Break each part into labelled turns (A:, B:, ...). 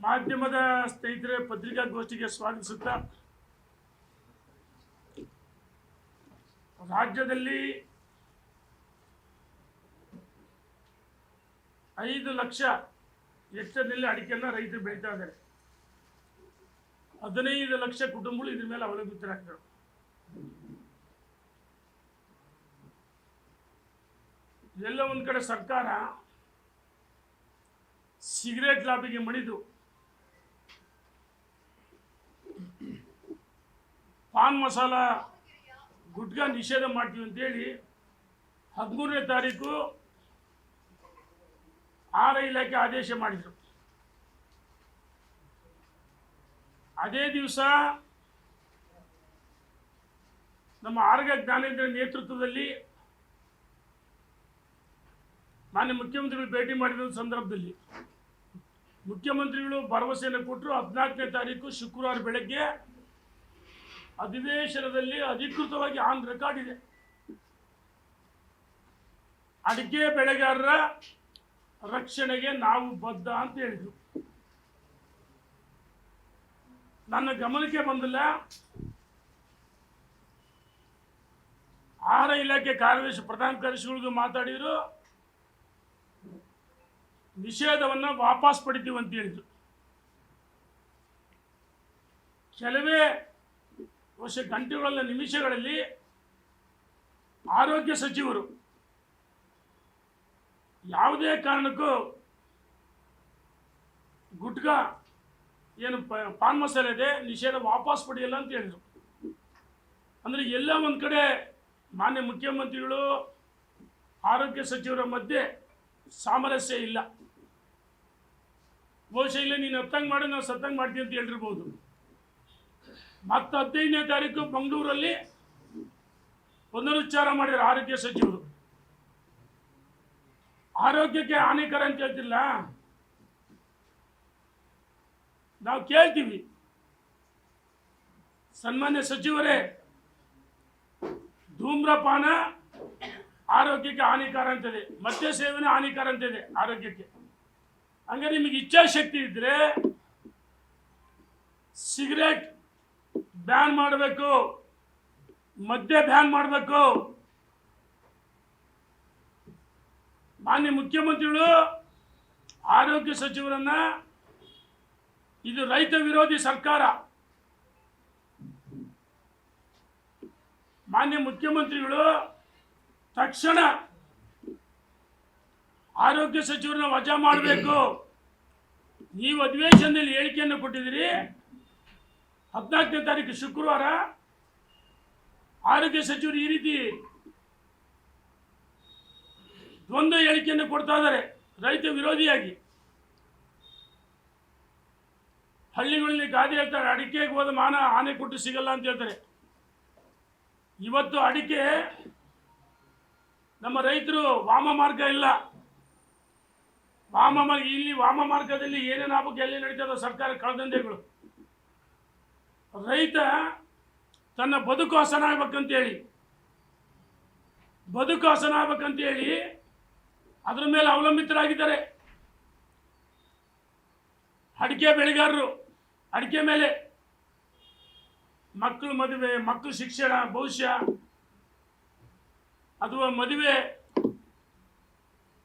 A: ಮಾಧ್ಯಮದ ಸ್ನೇಹಿತರೆ, ಪತ್ರಿಕಾಗೋಷ್ಠಿಗೆ ಸ್ವಾಗತಿಸುತ್ತಾ, ರಾಜ್ಯದಲ್ಲಿ 5 ಲಕ್ಷ ಹೆಕ್ಟರ್ನಲ್ಲಿ ಅಡಿಕೆಯನ್ನು ರೈತರು ಬೆಳೀತಾ ಇದ್ದಾರೆ. 15 ಲಕ್ಷ ಕುಟುಂಬಗಳು ಇದ್ರ ಮೇಲೆ ಅವಲಂಬಿತರಾಗ್ತವೆ. ಎಲ್ಲ ಒಂದು ಕಡೆ ಸರ್ಕಾರ ಸಿಗರೇಟ್ ಲಾಬಿಗೆ ಮಣಿದು ಪಾನ್ ಮಸಾಲ ಗುಟ್ಕಾ ನಿಷೇಧ ಮಾಡ್ತೀವಿ ಅಂತೇಳಿ 13ನೇ ತಾರೀಕು ಆಹಾರ ಇಲಾಖೆ ಆದೇಶ ಮಾಡಿದರು. ಅದೇ ದಿವಸ ನಮ್ಮ ಆರ್ಗ ಜ್ಞಾನೇಂದ್ರ ನೇತೃತ್ವದಲ್ಲಿ ಮಾನ್ಯ ಮುಖ್ಯಮಂತ್ರಿಗಳು ಭೇಟಿ ಮಾಡಿದ ಸಂದರ್ಭದಲ್ಲಿ ಮುಖ್ಯಮಂತ್ರಿಗಳು ಭರವಸೆಯನ್ನು ಕೊಟ್ಟರು. 14ನೇ ತಾರೀಕು ಶುಕ್ರವಾರ ಬೆಳಗ್ಗೆ ಅಧಿವೇಶನದಲ್ಲಿ ಅಧಿಕೃತವಾಗಿ ಆನ್ ರೆಕಾರ್ಡ್ ಇದೆ, ಅಡಿಕೆ ಬೆಳೆಗಾರರ ರಕ್ಷಣೆಗೆ ನಾವು ಬದ್ಧ ಅಂತ ಹೇಳಿದರು. ನನ್ನ ಗಮನಕ್ಕೆ ಬಂದಿಲ್ಲ. ಆಹಾರ ಇಲಾಖೆ ಕಾರ್ಯದರ್ಶಿ ಪ್ರಧಾನ ಕಾರ್ಯದರ್ಶಿಗಳಿಗೂ ಮಾತಾಡಿದರು, ನಿಷೇಧವನ್ನು ವಾಪಸ್ ಪಡಿತೀವಿ ಅಂತ ಹೇಳಿದರು. ಕೆಲವೇ ಗಂಟೆಗಳ ನಿಮಿಷಗಳಲ್ಲಿ ಆರೋಗ್ಯ ಸಚಿವರು ಯಾವುದೇ ಕಾರಣಕ್ಕೂ ಗುಟ್ಕಾ ಏನು ಪಾನ್ ಮಸಾಲೆ ಇದೆ ನಿಷೇಧ ವಾಪಸ್ ಪಡೆಯಲ್ಲ ಅಂತ ಹೇಳಿದರು. ಅಂದರೆ ಎಲ್ಲ ಒಂದು ಕಡೆ ಮಾನ್ಯ ಮುಖ್ಯಮಂತ್ರಿಗಳು ಆರೋಗ್ಯ ಸಚಿವರ ಮಧ್ಯೆ ಸಾಮರಸ್ಯ ಇಲ್ಲ. ಬಹುಶಃ ಇಲ್ಲ, ನೀನು ಹತ್ತಂಗೆ ಮಾಡಿ ನಾವು ಸತ್ತಂಗೆ ಮಾಡ್ತೀವಿ ಅಂತ ಹೇಳಿರ್ಬೋದು. ಮತ್ತು 15ನೇ ತಾರೀಕು ಬೆಂಗಳೂರಲ್ಲಿ ಪುನರುಚ್ಚಾರ ಮಾಡಿದ್ರು ಆರೋಗ್ಯ ಸಚಿವರು. ಆರೋಗ್ಯಕ್ಕೆ ಹಾನಿಕರ ಅಂತ ಹೇಳ್ತಿಲ್ಲ, ನಾವು ಕೇಳ್ತೀವಿ, ಸನ್ಮಾನ್ಯ ಸಚಿವರೇ, ಧೂಮ್ರಪಾನ ಆರೋಗ್ಯಕ್ಕೆ ಹಾನಿಕಾರ ಅಂತಿದೆ, ಮದ್ಯ ಸೇವನೆ ಹಾನಿಕಾರ ಅಂತಿದೆ ಆರೋಗ್ಯಕ್ಕೆ. ಹಂಗೆ ನಿಮಗೆ ಇಚ್ಛಾಶಕ್ತಿ ಇದ್ದರೆ ಸಿಗರೇಟ್ ಬ್ಯಾನ್ ಮಾಡಬೇಕು, ಮದ್ಯ ಬ್ಯಾನ್ ಮಾಡಬೇಕು. ಮಾನ್ಯ ಮುಖ್ಯಮಂತ್ರಿಗಳು ಆರೋಗ್ಯ ಸಚಿವರನ್ನ ಇದು ರೈತ ವಿರೋಧಿ ಸರ್ಕಾರ, ಮಾನ್ಯ ಮುಖ್ಯಮಂತ್ರಿಗಳು ತಕ್ಷಣ ಆರೋಗ್ಯ ಸಚಿವರನ್ನ ವಜಾ ಮಾಡಬೇಕು. ನೀವು ಅಧಿವೇಶನದಲ್ಲಿ ಹೇಳಿಕೆಯನ್ನು ಕೊಟ್ಟಿದ್ದೀರಿ. 14ನೇ ತಾರೀಕು ಶುಕ್ರವಾರ ಆರೋಗ್ಯ ಸಚಿವರು ಈ ರೀತಿ ದ್ವಂದ್ವ ಹೇಳಿಕೆಯನ್ನು ಕೊಡ್ತಾ ಇದ್ದಾರೆ, ರೈತ ವಿರೋಧಿಯಾಗಿ. ಹಳ್ಳಿಗಳಲ್ಲಿ ಗಾದೆ ಹೇಳ್ತಾರೆ, ಅಡಿಕೆಗೆ ಹೋದ ಮಾನ ಆನೆ ಕೊಟ್ಟು ಸಿಗಲ್ಲ ಅಂತ ಹೇಳ್ತಾರೆ. ಇವತ್ತು ಅಡಿಕೆ ನಮ್ಮ ರೈತರು ವಾಮ ಮಾರ್ಗ ಇಲ್ಲ, ಇಲ್ಲಿ ವಾಮ ಮಾರ್ಗದಲ್ಲಿ ಏನೇನು ಆಗಬೇಕು ಎಲ್ಲಿ ನಡೀತದೋ ಸರ್ಕಾರ ಕಳೆದಂತೆಗಳು. ರೈತ ತನ್ನ ಬದುಕು ಹಸನ ಆಗ್ಬೇಕಂತೇಳಿ ಅದ್ರ ಮೇಲೆ ಅವಲಂಬಿತರಾಗಿದ್ದಾರೆ. ಅಡಿಕೆ ಬೆಳೆಗಾರರು ಅಡಿಕೆ ಮೇಲೆ ಮಕ್ಕಳು ಮದುವೆ, ಮಕ್ಕಳು ಶಿಕ್ಷಣ, ಭವಿಷ್ಯ ಅಥವಾ ಮದುವೆ,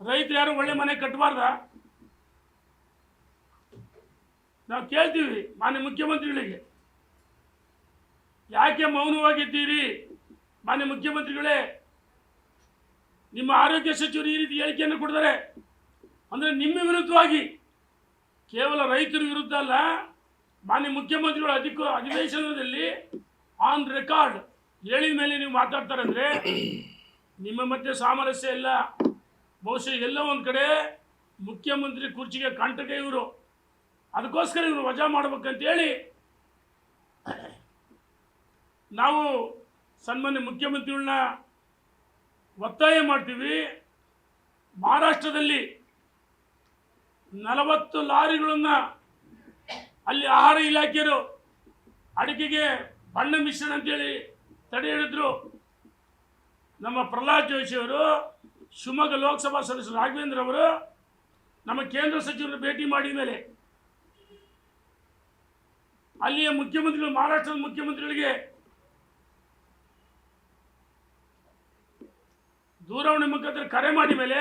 A: ರೈತರು ಯಾರು ಒಳ್ಳೆ ಮನೆ ಕಟ್ಟಬಾರ್ದ? ನಾವು ಕೇಳ್ತೀವಿ ಮಾನ್ಯ ಮುಖ್ಯಮಂತ್ರಿಗಳಿಗೆ, ಯಾಕೆ ಮೌನವಾಗಿದ್ದೀರಿ? ಮಾನ್ಯ ಮುಖ್ಯಮಂತ್ರಿಗಳೇ, ನಿಮ್ಮ ಆರೋಗ್ಯ ಸಚಿವರು ಈ ರೀತಿ ಹೇಳಿಕೆಯನ್ನು ಕೊಡ್ತಾರೆ ಅಂದರೆ ನಿಮ್ಮ ವಿರುದ್ಧವಾಗಿ, ಕೇವಲ ರೈತರ ವಿರುದ್ಧ ಅಲ್ಲ, ಮಾನ್ಯ ಮುಖ್ಯಮಂತ್ರಿಗಳು ಅಧಿವೇಶನದಲ್ಲಿ ಆನ್ ರೆಕಾರ್ಡ್ ಹೇಳಿದ ಮೇಲೆ ನೀವು ಮಾತಾಡ್ತಾರೆ ಅಂದರೆ ನಿಮ್ಮ ಮಧ್ಯೆ ಸಾಮರಸ್ಯ ಇಲ್ಲ. ಬಹುಶಃ ಎಲ್ಲ ಒಂದು ಕಡೆ ಮುಖ್ಯಮಂತ್ರಿ ಕುರ್ಚಿಗೆ ಕಂಟಕ ಇವರು, ಅದಕ್ಕೋಸ್ಕರ ಇವರು ವಜಾ ಮಾಡ್ಬೇಕಂತೇಳಿ ನಾವು ಸನ್ಮಾನ್ಯ ಮುಖ್ಯಮಂತ್ರಿಗಳನ್ನ ಒತ್ತಾಯ ಮಾಡ್ತೀವಿ. ಮಹಾರಾಷ್ಟ್ರದಲ್ಲಿ 40 ಲಾರಿಗಳನ್ನು ಅಲ್ಲಿ ಆಹಾರ ಇಲಾಖೆಯರು ಅಡಿಕೆಗೆ ಬಣ್ಣ ಮಿಶ್ರಣ ಅಂತೇಳಿ ತಡೆ ಹಿಡಿದ್ರು. ನಮ್ಮ ಪ್ರಹ್ಲಾದ್ ಜೋಶಿ ಅವರು, ಶಿವಮೊಗ್ಗ ಲೋಕಸಭಾ ಸದಸ್ಯರು ರಾಘವೇಂದ್ರ ಅವರು ನಮ್ಮ ಕೇಂದ್ರ ಸಚಿವರನ್ನು ಭೇಟಿ ಮಾಡಿದ ಮೇಲೆ ಅಲ್ಲಿಯ ಮುಖ್ಯಮಂತ್ರಿಗಳು, ಮಹಾರಾಷ್ಟ್ರದ ಮುಖ್ಯಮಂತ್ರಿಗಳಿಗೆ ದೂರವಾಣಿ ಮುಖಾಂತರ ಕರೆ ಮಾಡಿ ಮೇಲೆ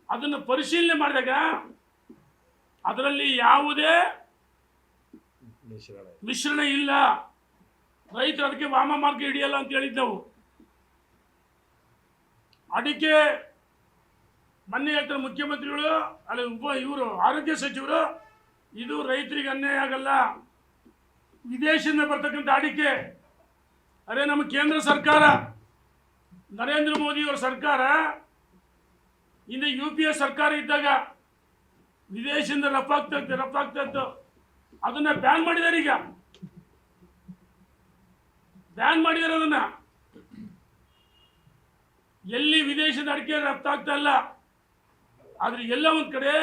A: ಅದನ್ನು ಪರಿಶೀಲನೆ ಮಾಡಿದಾಗ ಅದರಲ್ಲಿ ಯಾವುದೇ ಮಿಶ್ರಣ ಇಲ್ಲ, ರೈತರು ಅದಕ್ಕೆ ವಾಮ ಮಾರ್ಗ ಹಿಡಿಯಲ್ಲ ಅಂತ ಹೇಳಿದ್ದೆವು. ಅಡಿಕೆ ಮೊನ್ನೆ ಹೇಳ್ತಾರೆ ಮುಖ್ಯಮಂತ್ರಿಗಳು, ಅಲ್ಲಿ ಇವರು ಆರೋಗ್ಯ ಸಚಿವರು, ಇದು ರೈತರಿಗೆ ಅನ್ಯಾಯ ಆಗಲ್ಲ, ವಿದೇಶದಿಂದ ಬರ್ತಕ್ಕಂಥ ಅಡಿಕೆ. ಅರೆ ನಮ್ಮ ಕೇಂದ್ರ ಸರ್ಕಾರ, ನರೇಂದ್ರ ಮೋದಿಯವರ ಸರ್ಕಾರ ಹಿಂದೆ UPA ಸರ್ಕಾರ ಇದ್ದಾಗ ವಿದೇಶದಿಂದ ರಫ್ತಾಗ್ತಾ ಇತ್ತು, ಅದನ್ನ ಬ್ಯಾನ್ ಮಾಡಿದ್ದಾರೆ. ಈಗ ಬ್ಯಾನ್ ಮಾಡಿದ್ದಾರೆ ಅದನ್ನ. ಎಲ್ಲಿ ವಿದೇಶದ ಅಡಿಕೆ ರಫ್ತಾಗ್ತಾ ಇಲ್ಲ, ಆದ್ರೆ ಎಲ್ಲ ಒಂದ್ ಕಡೆ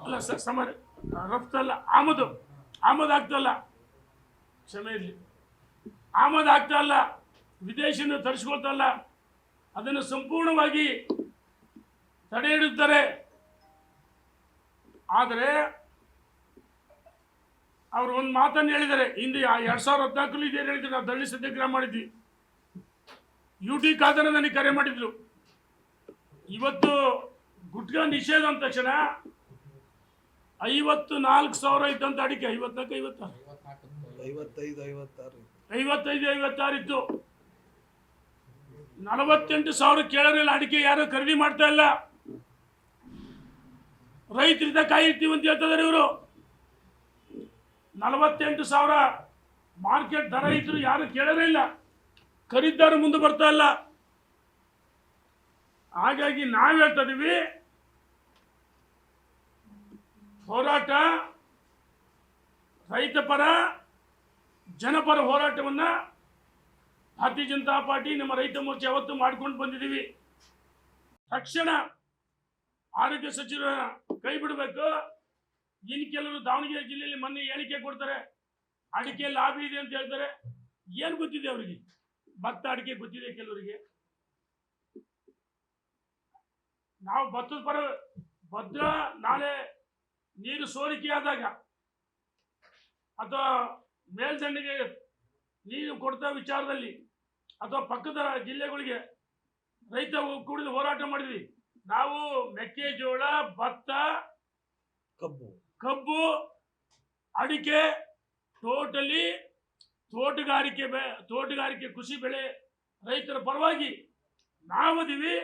A: ಅಲ್ಲ ರಫ್ತಲ್ಲ, ಆಮದು ಆಗ್ತಾ ಇಲ್ಲ, ಕ್ಷಮೆ ಇರಲಿ, ಆಮದು ಆಗ್ತಾ ಇಲ್ಲ, ವಿದೇಶದಿಂದ ತರಿಸ್ಕೊಳ್ತಾ ಇಲ್ಲ, ಅದನ್ನು ಸಂಪೂರ್ಣವಾಗಿ ತಡೆ ಹಿಡಿತಾರೆ. ಆದರೆ ಅವರು ಒಂದು ಮಾತನ್ನು ಹೇಳಿದ್ದಾರೆ, ಹಿಂದೆ 2014 ಇದೇ ಹೇಳಿದ್ರು, ನಾವು ಧರಣಿ ಸತ್ಯಾಗ್ರಹ ಮಾಡಿದ್ವಿ, UT ಖಾದರ್ ನನಗೆ ಕರೆ ಮಾಡಿದ್ರು. ಇವತ್ತು ಗುಟ್ಕಾ ನಿಷೇಧ ಅಂದ ತಕ್ಷಣ 54,000 ಇತ್ತಂತ ಅಡಿಕೆ, 55 ಇತ್ತು. 48,000 ಕೇಳೋರಿಲ್ಲ, ಅಡಿಕೆ ಯಾರು ಖರೀದಿ ಮಾಡ್ತಾ ಇಲ್ಲ. ರೈತರಿಂದ ಕಾಯಿರ್ತೀವಿ ಅಂತ ಹೇಳ್ತಿದ್ದಾರೆ ಇವರು. 48,000 ಮಾರ್ಕೆಟ್ ದರ ಇದ್ರು, ಯಾರು ಕೇಳೋರೇ ಇಲ್ಲ, ಖರೀದಾರು ಮುಂದೆ ಬರ್ತಾ ಇಲ್ಲ. ಹಾಗಾಗಿ ನಾವು ಹೇಳ್ತಾ ಇದೀವಿ, ಹೋರಾಟ ರೈತ ಪರ ಜನಪರ ಹೋರಾಟವನ್ನ ಭಾರತೀಯ ಜನತಾ ಪಾರ್ಟಿ, ನಮ್ಮ ರೈತ ಮೋರ್ಚಾ ಯಾವತ್ತೂ ಮಾಡ್ಕೊಂಡು ಬಂದಿದ್ದೀವಿ. ತಕ್ಷಣ ಆರೋಗ್ಯ ಸಚಿವರ ಕೈ ಬಿಡಬೇಕು. ಇನ್ನು ಕೆಲವರು ದಾವಣಗೆರೆ ಜಿಲ್ಲೆಯಲ್ಲಿ ಮೊನ್ನೆ ಹೇಳಿಕೆ ಕೊಡ್ತಾರೆ, ಅಡಿಕೆ ಲಾಭಿ ಇದೆ ಅಂತ ಹೇಳ್ತಾರೆ. ಏನು ಗೊತ್ತಿದೆ ಅವರಿಗೆ? ಭತ್ತ ಅಡಿಕೆ ಗೊತ್ತಿದೆ ಕೆಲವರಿಗೆ. ನಾವು ಭತ್ತದ ಪರ, ಭದ್ರ ನಾಳೆ ನೀರು ಸೋರಿಕೆ ಆದಾಗ ಅಥವಾ ಮೇಲ್ದಂಡೆಗೆ ನೀರು ಕೊಡ್ತಾ ವಿಚಾರದಲ್ಲಿ ಅಥವಾ ಪಕ್ಕದ ಜಿಲ್ಲೆಗಳಿಗೆ ರೈತ ಕೂಡಿದ ಹೋರಾಟ ಮಾಡಿದ್ವಿ. ನಾವು ಮೆಕ್ಕೆಜೋಳ, ಭತ್ತ, ಕಬ್ಬು, ಅಡಿಕೆ, ಟೋಟಲಿ ತೋಟಗಾರಿಕೆ ಕೃಷಿ ಬೆಳೆ ರೈತರ ಪರವಾಗಿ ನಾವದೀವಿ.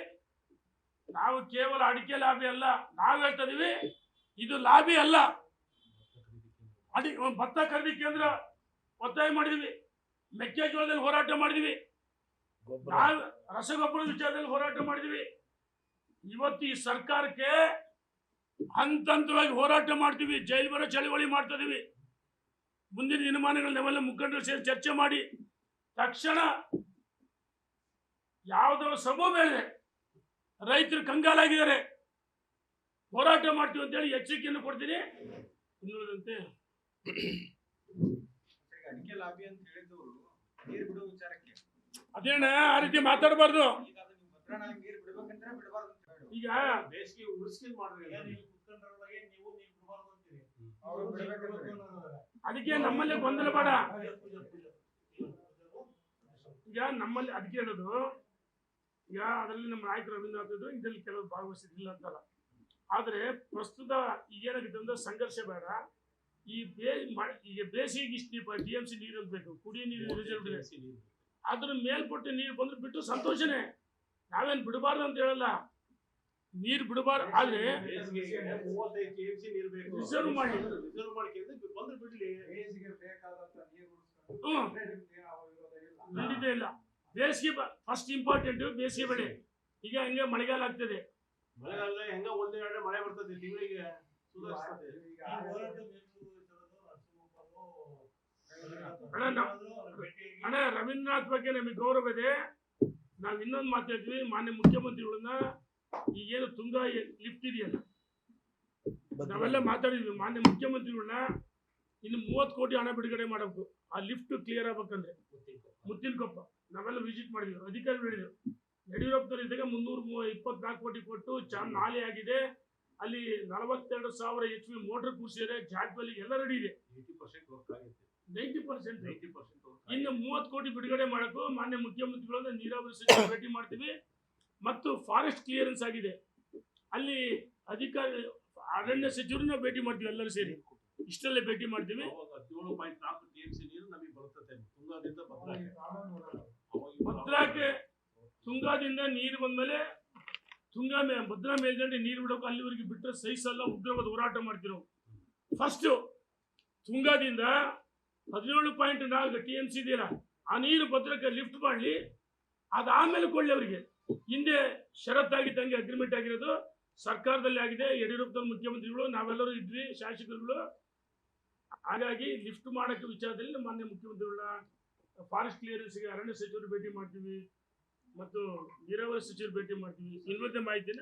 A: ನಾವು ಕೇವಲ ಅಡಿಕೆ ಲಾಭಿ ಅಲ್ಲ, ನಾವು ಹೇಳ್ತಾ ಇದೀವಿ, ಇದು ಲಾಭಿ ಅಲ್ಲ. ಭತ್ತ ಖರೀದಿ ಕೇಂದ್ರ ಒತ್ತಾಯ ಮಾಡಿದ್ವಿ, ಮೆಕ್ಕೆಜೋಳದಲ್ಲಿ ಹೋರಾಟ ಮಾಡಿದ್ವಿ, ನಾವು ರಸಗೊಬ್ಬರದ ವಿಚಾರದಲ್ಲಿ ಹೋರಾಟ ಮಾಡಿದ್ವಿ. ಇವತ್ತು ಈ ಸರ್ಕಾರಕ್ಕೆ ಹಂತವಾಗಿ ಹೋರಾಟ ಮಾಡ್ತೀವಿ, ಜೈಲು ಬರೋ ಚಳವಳಿ ಮಾಡ್ತಾ ಇದೀವಿ. ಮುಂದಿನ ದಿನಮಾನಗಳು ನಾವೆಲ್ಲ ಮುಖಂಡರು ಸೇರಿ ಚರ್ಚೆ ಮಾಡಿ ತಕ್ಷಣ ಯಾವುದೋ ಸಭೆ ಮೇಲೆ ರೈತರು ಕಂಗಾಲಾಗಿದ್ದಾರೆ, ಹೋರಾಟ ಮಾಡ್ತೀವಿ ಅಂತೇಳಿ ಎಚ್ಚರಿಕೆಯನ್ನು ಕೊಡ್ತೀನಿ. ಇನ್ನುಳಿದಂತೆ ಅದೇನ ಆ ರೀತಿ ಮಾತಾಡಬಾರ್ದು. ಈಗ ಅದಕ್ಕೆ ನಮ್ಮಲ್ಲಿ ಗೊಂದಲ ಬೇಡ. ಈಗ ನಮ್ಮಲ್ಲಿ ಅದಕ್ಕೆ ಹೇಳೋದು, ಈಗ ಅದರಲ್ಲಿ ನಮ್ಮ ನಾಯಕರು ರವೀಂದ್ರನಾಥ್ ಇದ್ರು, ಇದರಲ್ಲಿ ಕೆಲವರು ಭಾಗವಹಿಸಿಲ್ಲ ಅಂತಲ್ಲ. ಆದರೆ ಪ್ರಸ್ತುತ ಈಗೇನಾಗಿದೆ ಅಂದ್ರೆ ಸಂಘರ್ಷ ಬೇಡ. ಈಗ ಬೇಸಿಗೆ ಇಷ್ಟು TMC ನೀರು ಬೇಕು, ಕುಡಿಯೋ ನೀರು ರಿಸರ್ವ್ ಇದೆ. ಅದ್ರ ಮೇಲ್ಪಟ್ಟು ನೀರು ಬಂದ್ರೆ ಬಿಟ್ಟು ಸಂತೋಷನೇ, ನಾವೇನು ಬಿಡಬಾರ್ದು ಅಂತ ಹೇಳಲ್ಲ, ನೀರು ಬಿಡಬಾರ್ದು. ಆದ್ರೆ ರಿಸರ್ವ್ ಮಾಡಿ ಖಂಡಿತ ಇಲ್ಲ. ಬೇಸಿಗೆ ಫಸ್ಟ್ ಇಂಪಾರ್ಟೆಂಟ್, ಬೇಸಿಗೆ ಬೆಳೆ. ಈಗ ಹಂಗೆ ಮಳೆಗಾಲ ಆಗ್ತದೆ, ಮಳೆ ಬರ್ತದೆ ತಿಂಗಳಿಗೆ. ಅಣ್ಣ ರವೀಂದ್ರನಾಥ್ ಬಗ್ಗೆ ನಮಗೆ ಗೌರವ ಇದೆ. ನಾವು ಇನ್ನೊಂದು ಮಾತಾಡ್ತೀವಿ, ಮಾನ್ಯ ಮುಖ್ಯಮಂತ್ರಿಗಳನ್ನ, ಈಗೇನು ತುಂಗಾ ಲಿಫ್ಟ್ ಇದೆಯಲ್ಲ, ನಾವೆಲ್ಲ ಮಾತಾಡಿದ್ವಿ. ಮಾನ್ಯ ಮುಖ್ಯಮಂತ್ರಿಗಳನ್ನ ಇನ್ನು 30 ಕೋಟಿ ಹಣ ಬಿಡುಗಡೆ ಮಾಡಬೇಕು, ಆ ಲಿಫ್ಟ್ ಕ್ಲಿಯರ್ ಆಗ್ಬೇಕಂದ್ರೆ. ಮುತ್ತಿನಕೊಪ್ಪ ನಾವೆಲ್ಲ ವಿಸಿಟ್ ಮಾಡಿದ್ವಿ, ಅಧಿಕಾರಿಗಳು ಹೇಳಿದ್ರು. ಯಡಿಯೂರಪ್ಪನವರು ಇದ್ದಾಗ 324 ಕೋಟಿ ಕೊಟ್ಟು ನಾಲೆ ಆಗಿದೆ, ಅಲ್ಲಿ 42,000 HP ಮೋಟರ್ ಕೂರಿಸಿದ್ರೆ ಜಾಗದಲ್ಲಿ ಎಲ್ಲ ರೆಡಿ ಇದೆ.
B: 80% ವರ್ಕ್ ಆಗಿದೆ.
A: 90%
B: 90% ವರ್ಕ್
A: ಇನ್ನು 30 ಕೋಟಿ ಬಿಡುಗಡೆ ಮಾಡಕ್ಕೂ ಮಾನ್ಯ ಮುಖ್ಯಮಂತ್ರಿಗಳನ್ನ ನೀರಾವರಿ ಸಚಿವರು ಭೇಟಿ ಮಾಡ್ತೀವಿ. ಮತ್ತು ಫಾರೆಸ್ಟ್ ಕ್ಲಿಯರೆನ್ಸ್ ಆಗಿದೆ, ಅಲ್ಲಿ ಅಧಿಕಾರಿ ಅರಣ್ಯ ಸಚಿವರನ್ನ ಭೇಟಿ ಮಾಡ್ತೀವಿ, ಎಲ್ಲರೂ ಸೇರಿ ಇಷ್ಟಲ್ಲೇ ಭೇಟಿ ಮಾಡ್ತೀವಿ.
B: 17.4 TMC ನೀರು ನಮಗೆ ಬರುತ್ತದೆ ತುಂಗಾದಿಂದ
A: ಭದ್ರಾಕ್ಕೆ. ತುಂಗಾದಿಂದ ನೀರು ಬಂದ್ಮೇಲೆ ಭದ್ರಾ ಮೇಲ್ದಂಡೆ ನೀರು ಬಿಡೋಕೆ ಅಲ್ಲಿವರೆಗೆ ಬಿಟ್ಟರೆ ಸಹಿಸಲ್ಲ, ಉಗ್ರವಾದ ಹೋರಾಟ ಮಾಡ್ತೀವಿ ನಾವು. ಫಸ್ಟ್ ತುಂಗಾದಿಂದ 17.4 TMC ಇದೆಯಲ್ಲ, ಆ ನೀರು ಭದ್ರಕ್ಕೆ ಲಿಫ್ಟ್ ಮಾಡಲಿ, ಅದಾದ್ಮೇಲೆ ಕೊಳ್ಳಿ ಅವರಿಗೆ. ಹಿಂದೆ ಷರತ್ತಾಗಿದ್ದಂಗೆ ಅಗ್ರಿಮೆಂಟ್ ಆಗಿರೋದು ಸರ್ಕಾರದಲ್ಲಿ ಆಗಿದೆ. ಯಡಿಯೂರಪ್ಪನವ್ರ ಮುಖ್ಯಮಂತ್ರಿಗಳು, ನಾವೆಲ್ಲರೂ ಇದ್ವಿ, ಶಾಸಕರುಗಳು. ಹಾಗಾಗಿ ಲಿಫ್ಟ್ ಮಾಡೋಕ್ಕೆ ವಿಚಾರದಲ್ಲಿ ಮಾನ್ಯ ಮುಖ್ಯಮಂತ್ರಿಗಳ ಫಾರೆಸ್ಟ್ ಕ್ಲಿಯರೆನ್ಸ್ಗೆ ಅರಣ್ಯ ಸಚಿವರು ಭೇಟಿ ಮಾಡ್ತೀವಿ ಮತ್ತು ನೀರಾವರಿ ಸಚಿವರು ಭೇಟಿ ಮಾಡ್ತೀವಿ. ಇನ್ನೊಂದೇ ಮಾಹಿತಿನ